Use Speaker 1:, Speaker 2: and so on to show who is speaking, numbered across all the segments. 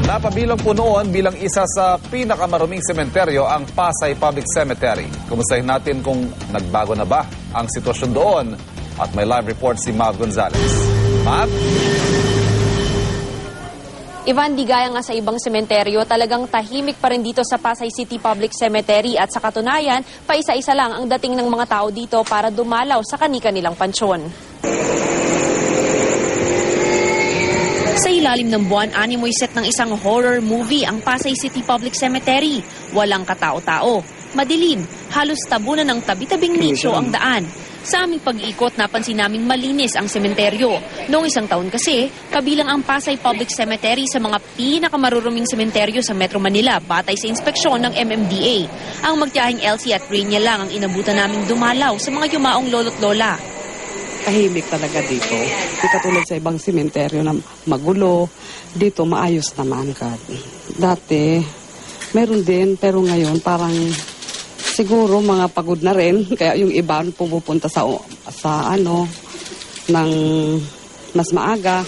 Speaker 1: Napabilang po noon bilang isa sa pinakamaruming sementeryo ang Pasay Public Cemetery. Kumustahin natin kung nagbago na ba ang sitwasyon doon. At may live report si Mav Gonzalez. Mav?
Speaker 2: Ivan, di gaya nga sa ibang sementeryo, talagang tahimik pa rin dito sa Pasay City Public Cemetery at sa katunayan, paisa-isa lang ang dating ng mga tao dito para dumalaw sa kani-kanilang pansyon. Sa ilalim ng buwan, animoy set ng isang horror movie ang Pasay City Public Cemetery. Walang katao-tao. Madilim, halos tabunan ng tabi-tabing nicho ang daan. Sa aming pag-iikot, napansin naming malinis ang sementeryo. Noong isang taon kasi, kabilang ang Pasay Public Cemetery sa mga pinakamaruruming sementeryo sa Metro Manila batay sa inspeksyon ng MMDA. Ang magtiyahing Elsie at Rainia lang ang inabutan naming dumalaw sa mga yumaong lolo't lola.
Speaker 3: Tahimik talaga dito. Di katulad sa ibang sementeryo na magulo. Dito maayos naman. Dati, meron din, pero ngayon parang siguro mga pagod na rin. Kaya yung iba pumupunta sa ng mas maaga.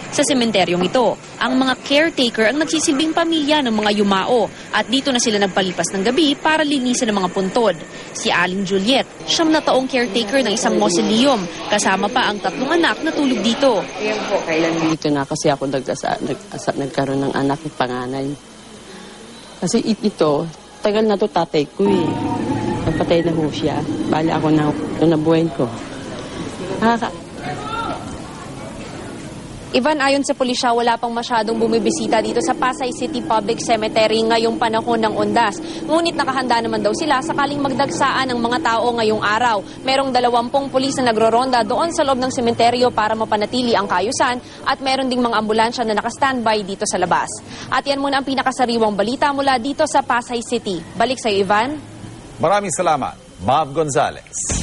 Speaker 2: Sa sementeryong ito, ang mga caretaker ang nagsisilbing pamilya ng mga yumao at dito na sila nagpalipas ng gabi para linisin ang mga puntod. Si Aling Juliet, 9 na taong caretaker ng isang mausoleum, kasama pa ang 3 anak na tulog dito.
Speaker 4: Dito na kasi ako nagkaroon ng anak ng panganay. Kasi ito, tagal na to tatay ko eh. Nagpatay na ho siya. Bali ako na nabuhay ko.
Speaker 2: Ivan, ayon sa pulisya, wala pang masyadong bumibisita dito sa Pasay City Public Cemetery ngayong panahon ng undas. Ngunit nakahanda naman daw sila sakaling magdagsaan ng mga tao ngayong araw. Merong 20 pulis na nagroronda doon sa loob ng sementeryo para mapanatili ang kaayusan at meron ding mga ambulansya na nakastandby dito sa labas. At yan muna ang pinakasariwang balita mula dito sa Pasay City. Balik sa iyo, Ivan.
Speaker 1: Maraming salamat, Mav Gonzalez.